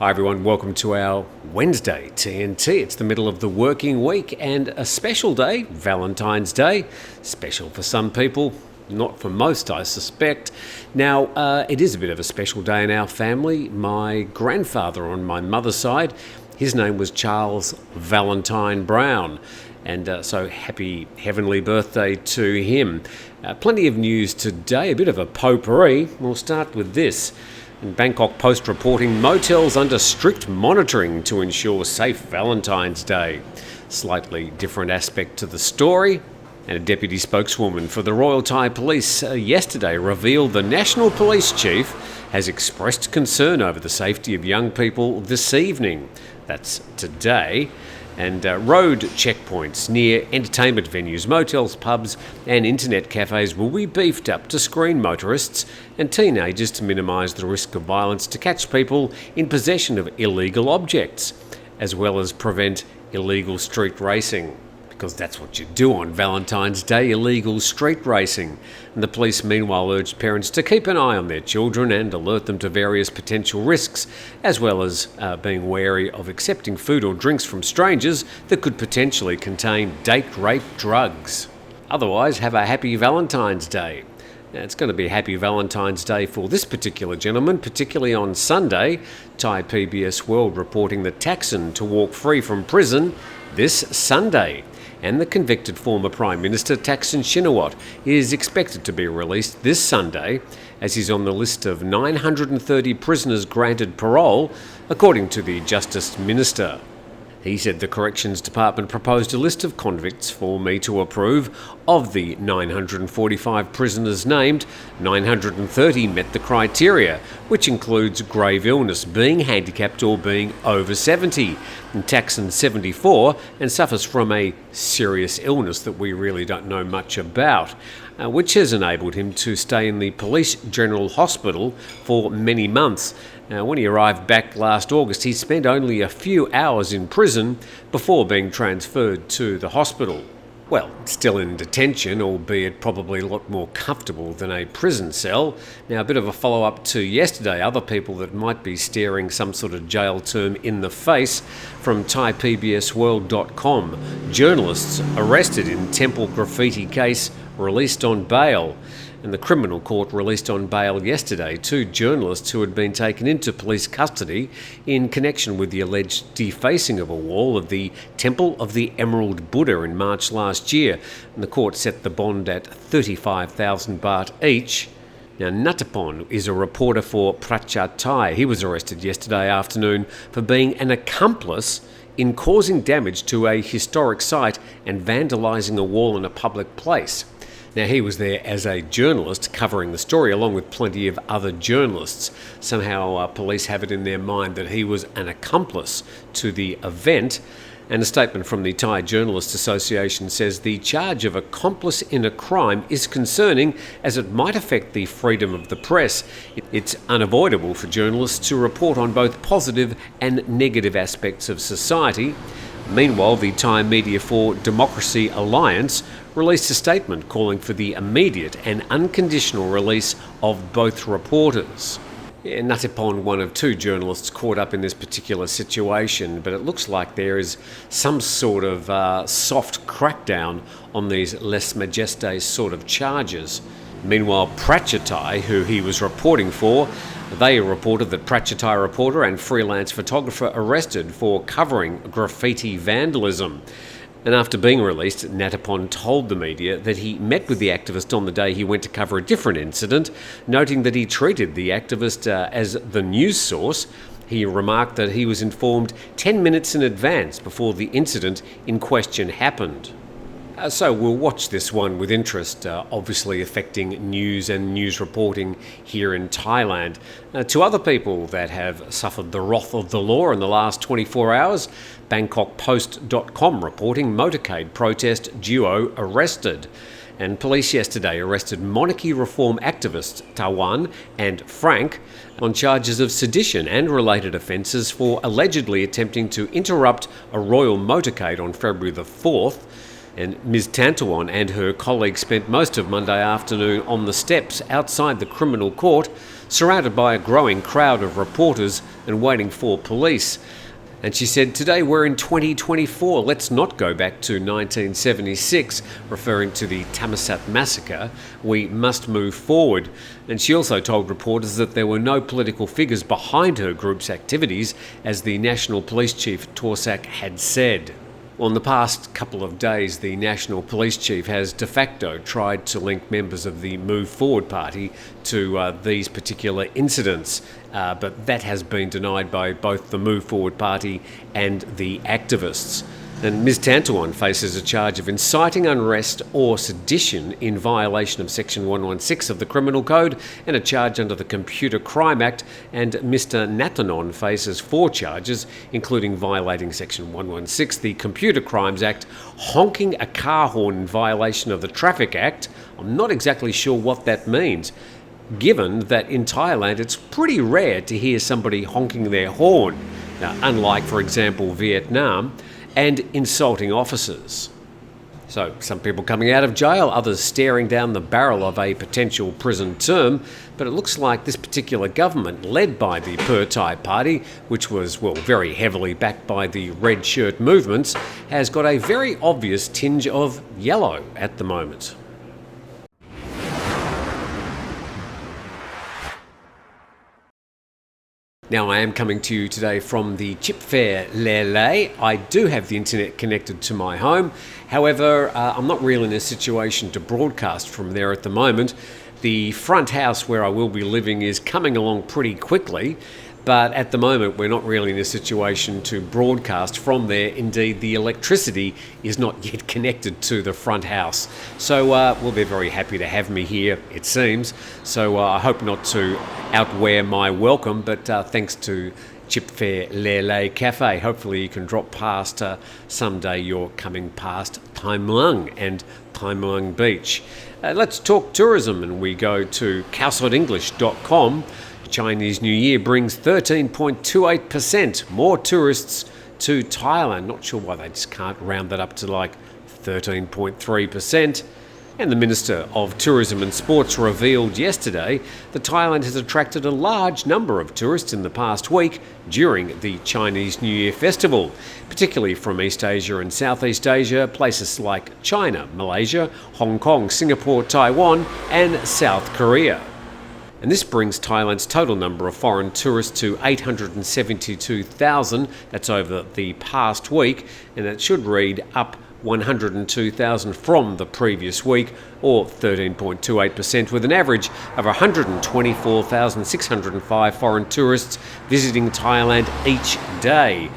Hi everyone, welcome to our Wednesday TNT. It's the middle of the working week and a special day, Valentine's Day. Special for some people, not for most I suspect. Now, it is a bit of a special day in our family. My grandfather on my mother's side, his name was Charles Valentine Brown. And so happy heavenly birthday to him. Plenty of news today, a bit of a potpourri. We'll start with this. In Bangkok Post reporting motels under strict monitoring to ensure safe Valentine's Day. Slightly different aspect to the story. And a deputy spokeswoman for the Royal Thai Police yesterday revealed the National Police Chief has expressed concern over the safety of young people this evening. That's today. And road checkpoints near entertainment venues, motels, pubs and internet cafes will be beefed up to screen motorists and teenagers to minimise the risk of violence, to catch people in possession of illegal objects, as well as prevent illegal street racing. Because that's what you do on Valentine's Day, illegal street racing. And the police meanwhile urged parents to keep an eye on their children and alert them to various potential risks, as well as being wary of accepting food or drinks from strangers that could potentially contain date-rape drugs. Otherwise, have a happy Valentine's Day. Now, it's going to be a happy Valentine's Day for this particular gentleman, particularly on Sunday. Thai PBS World reporting that Thaksin to walk free from prison this Sunday. And the convicted former Prime Minister Thaksin Shinawatra is expected to be released this Sunday, as he's on the list of 930 prisoners granted parole, according to the Justice Minister. He said the Corrections Department proposed a list of convicts for me to approve. Of the 945 prisoners named, 930 met the criteria, which includes grave illness, being handicapped or being over 70. And Thaksin's 74 and suffers from a serious illness that we really don't know much about, which has enabled him to stay in the Police General Hospital for many months. When he arrived back last August, he spent only a few hours in prison before being transferred to the hospital. Well, still in detention, albeit probably a lot more comfortable than a prison cell. Now, a bit of a follow-up to yesterday, other people that might be staring some sort of jail term in the face from ThaiPBSWorld.com. Journalists arrested in temple graffiti case released on bail. And the criminal court released on bail yesterday 2 journalists who had been taken into police custody in connection with the alleged defacing of a wall of the Temple of the Emerald Buddha in March last year. And the court set the bond at 35,000 baht each. Now, Natapon is a reporter for Pracha Thai. He was arrested yesterday afternoon for being an accomplice in causing damage to a historic site and vandalising a wall in a public place. Now, he was there as a journalist covering the story along with plenty of other journalists. Somehow police have it in their mind that he was an accomplice to the event. And a statement from the Thai Journalists Association says the charge of accomplice in a crime is concerning as it might affect the freedom of the press. It's unavoidable for journalists to report on both positive and negative aspects of society. Meanwhile, the Thai Media for Democracy Alliance released a statement calling for the immediate and unconditional release of both reporters. Natapon, one of 2 journalists caught up in this particular situation, but it looks like there is some sort of soft crackdown on these less majeste sort of charges. Meanwhile, Pracha Thai, who he was reporting for, they reported that Pracha Thai reporter and freelance photographer arrested for covering graffiti vandalism. And after being released, Natapon told the media that he met with the activist on the day he went to cover a different incident, noting that he treated the activist as the news source. He remarked that he was informed 10 minutes in advance before the incident in question happened. So we'll watch this one with interest, obviously affecting news and news reporting here in Thailand. To other people that have suffered the wrath of the law in the last 24 hours, BangkokPost.com reporting motorcade protest duo arrested. And police yesterday arrested monarchy reform activists Tawan and Frank on charges of sedition and related offences for allegedly attempting to interrupt a royal motorcade on February the 4th. And Ms. Tantawan and her colleague spent most of Monday afternoon on the steps outside the criminal court, surrounded by a growing crowd of reporters and waiting for police. And she said, "Today we're in 2024, let's not go back to 1976, referring to the Thammasat massacre. We must move forward." And she also told reporters that there were no political figures behind her group's activities, as the National Police Chief Torsak had said. Well, in the past couple of days, the National Police Chief has de facto tried to link members of the Move Forward Party to these particular incidents, but that has been denied by both the Move Forward Party and the activists. And Ms Tantawan faces a charge of inciting unrest or sedition in violation of Section 116 of the Criminal Code and a charge under the Computer Crime Act. And Mr Nathanon faces 4 charges, including violating Section 116, the Computer Crimes Act, honking a car horn in violation of the Traffic Act. I'm not exactly sure what that means, given that in Thailand it's pretty rare to hear somebody honking their horn, unlike, for example, Vietnam, and insulting officers. So some people coming out of jail, others staring down the barrel of a potential prison term, but it looks like this particular government, led by the Pheu Thai Party, which was, well, very heavily backed by the red shirt movements, has got a very obvious tinge of yellow at the moment. Now, I am coming to you today from the Chip Fair Lele. I do have the internet connected to my home. However, I'm not really in a situation to broadcast from there at the moment. The front house where I will be living is coming along pretty quickly, but at the moment we're not really in a situation to broadcast from there. Indeed, the electricity is not yet connected to the front house. So well, they're very happy to have me here, it seems. So I hope not to outwear my welcome, but thanks to Chip Fair Lele Cafe. Hopefully you can drop past someday. You're coming past Thai Muang and Thai Muang Beach. Let's talk tourism, and we go to cowsodenglish.com. Chinese New Year brings 13.28% more tourists to Thailand. Not sure why they just can't round that up to like 13.3%. And the Minister of Tourism and Sports revealed yesterday that Thailand has attracted a large number of tourists in the past week during the Chinese New Year festival, particularly from East Asia and Southeast Asia, places like China, Malaysia, Hong Kong, Singapore, Taiwan and South Korea. And this brings Thailand's total number of foreign tourists to 872,000. That's over the past week, and that should read up 102,000 from the previous week, or 13.28%, with an average of 124,605 foreign tourists visiting Thailand each day.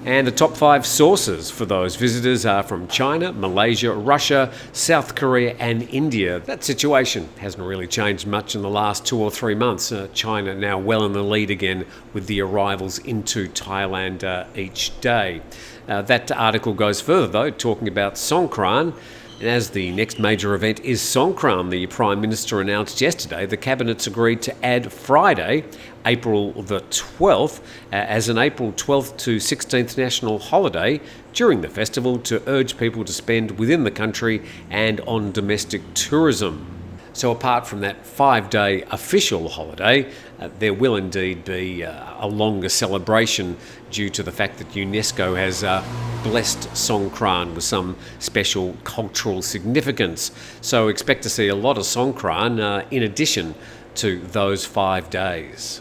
And the top 5 sources for those visitors are from China, Malaysia, Russia, South Korea and India. That situation hasn't really changed much in the last 2 or 3 months. China now well in the lead again with the arrivals into Thailand each day. That article goes further though, talking about Songkran. And as the next major event is Songkran, the Prime Minister announced yesterday the Cabinet's agreed to add Friday, April the 12th, as an April 12th to 16th national holiday during the festival to urge people to spend within the country and on domestic tourism. So apart from that 5-day official holiday, there will indeed be a longer celebration due to the fact that UNESCO has blessed Songkran with some special cultural significance. So expect to see a lot of Songkran in addition to those 5 days.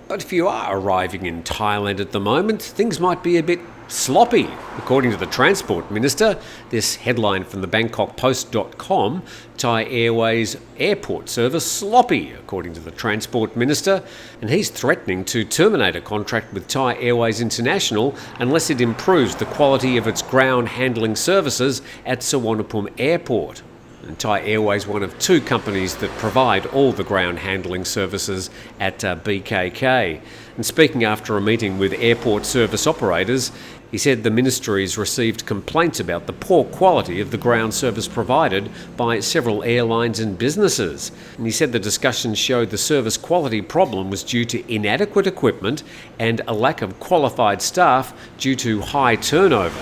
But if you are arriving in Thailand at the moment, things might be a bit sloppy. According to the Transport Minister, this headline from the BangkokPost.com, Thai Airways airport service sloppy, according to the Transport Minister, and he's threatening to terminate a contract with Thai Airways International unless it improves the quality of its ground handling services at Suvarnabhumi Airport. And Thai Airways, one of 2 companies that provide all the ground handling services at BKK. And speaking after a meeting with airport service operators, he said the ministry's received complaints about the poor quality of the ground service provided by several airlines and businesses. And he said the discussions showed the service quality problem was due to inadequate equipment and a lack of qualified staff due to high turnover.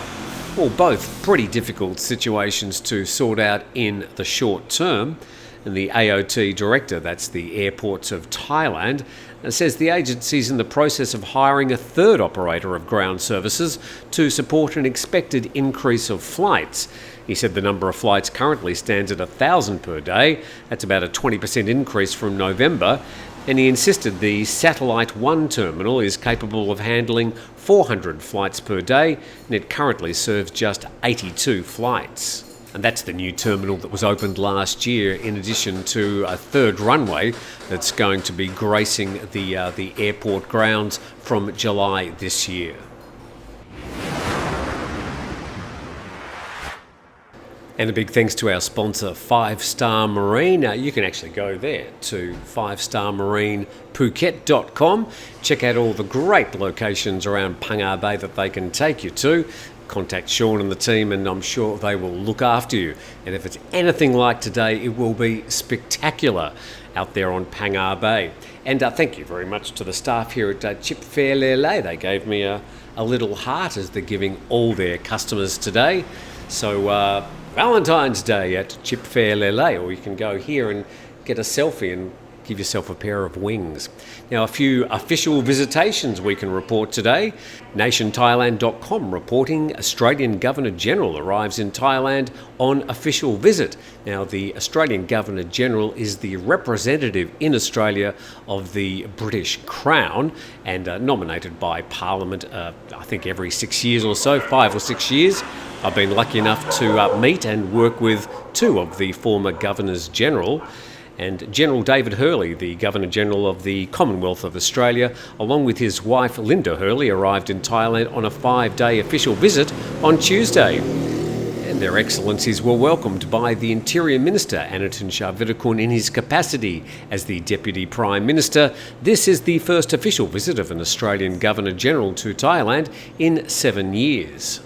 Well, both pretty difficult situations to sort out in the short term. And the AOT director, that's the Airports of Thailand, says the agency's in the process of hiring a third operator of ground services to support an expected increase of flights. He said the number of flights currently stands at 1,000 per day. That's about a 20% increase from November. And he insisted the Satellite 1 terminal is capable of handling 400 flights per day, and it currently serves just 82 flights. And that's the new terminal that was opened last year, in addition to a third runway that's going to be gracing the airport grounds from July this year. And a big thanks to our sponsor, 5 Star Marine. You can actually go there to 5starmarinephuket.com. Check out all the great locations around Phangar Bay that they can take you to. Contact Sean and the team and I'm sure they will look after you. And if it's anything like today, it will be spectacular out there on Phangar Bay. And thank you very much to the staff here at Chip Fair Lele. They gave me a little heart as they're giving all their customers today. So Valentine's Day at Chip Fair Lele, or you can go here and get a selfie and give yourself a pair of wings. Now, a few official visitations we can report today. NationThailand.com reporting Australian Governor-General arrives in Thailand on official visit. Now, the Australian Governor-General is the representative in Australia of the British Crown and nominated by Parliament, I think every 6 years or so, 5 or 6 years. I've been lucky enough to meet and work with 2 of the former Governors-General. And General David Hurley, the Governor-General of the Commonwealth of Australia, along with his wife Linda Hurley, arrived in Thailand on a 5-day official visit on Tuesday. And their excellencies were welcomed by the Interior Minister Anutin Charnvirakul in his capacity as the Deputy Prime Minister. This is the first official visit of an Australian Governor-General to Thailand in 7 years.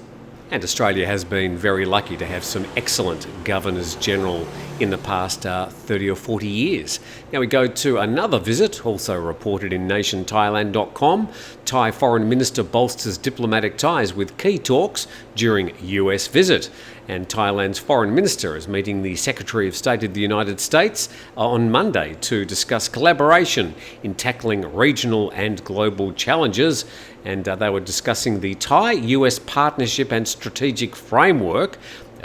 And Australia has been very lucky to have some excellent Governors-General in the past 30 or 40 years. Now we go to another visit, also reported in NationThailand.com. Thai Foreign Minister bolsters diplomatic ties with key talks during US visit. And Thailand's Foreign Minister is meeting the Secretary of State of the United States on Monday to discuss collaboration in tackling regional and global challenges. And they were discussing the Thai-US Partnership and Strategic Framework,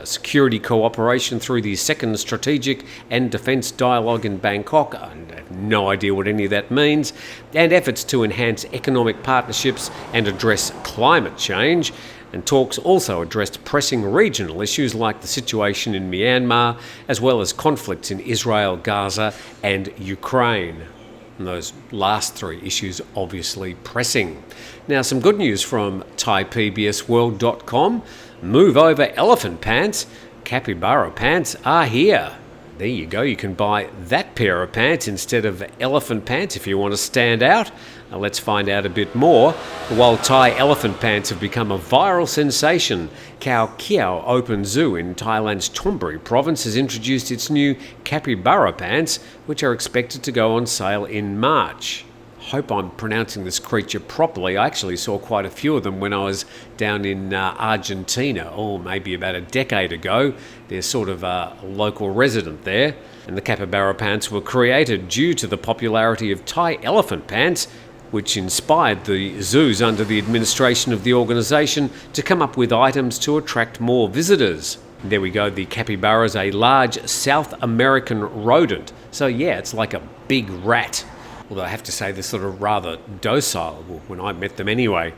security cooperation through the Second Strategic and Defence Dialogue in Bangkok. I have no idea what any of that means. And efforts to enhance economic partnerships and address climate change. And talks also addressed pressing regional issues like the situation in Myanmar, as well as conflicts in Israel, Gaza and Ukraine. And those last 3 issues obviously pressing. Now, some good news from ThaiPBSWorld.com. Move over elephant pants. Capybara pants are here. There you go, you can buy that pair of pants instead of elephant pants if you want to stand out. Now let's find out a bit more. While Thai elephant pants have become a viral sensation, Khao Kiao Open Zoo in Thailand's Chonburi province has introduced its new capybara pants, which are expected to go on sale in March. Hope I'm pronouncing this creature properly. I actually saw quite a few of them when I was down in Argentina, maybe about a decade ago. They're sort of a local resident there. And the capybara pants were created due to the popularity of Thai elephant pants, which inspired the zoos under the administration of the organisation to come up with items to attract more visitors. And there we go, the capybara is a large South American rodent. So yeah, it's like a big rat. Although I have to say they're sort of rather docile, when I met them anyway.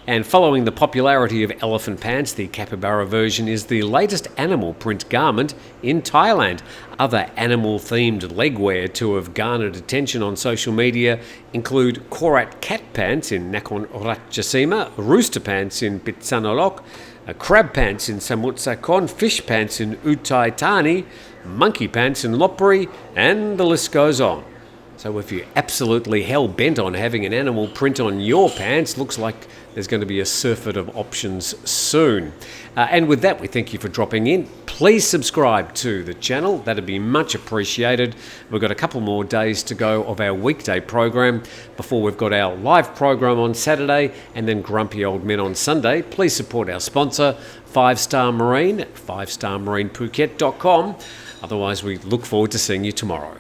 And following the popularity of elephant pants, the capybara version is the latest animal print garment in Thailand. Other animal-themed legwear to have garnered attention on social media include Korat cat pants in Nakhon Ratchasima, rooster pants in Pitsanolok, crab pants in Samut Sakhon, fish pants in Uthai Thani, monkey pants in Lopburi, and the list goes on. So if you're absolutely hell-bent on having an animal print on your pants, looks like there's going to be a surfeit of options soon. And with that, we thank you for dropping in. please subscribe to the channel. That'd be much appreciated. We've got a couple more days to go of our weekday program before we've got our live program on Saturday and then Grumpy Old Men on Sunday. Please support our sponsor, 5-Star Marine at 5starmarinephuket.com. Otherwise, we look forward to seeing you tomorrow.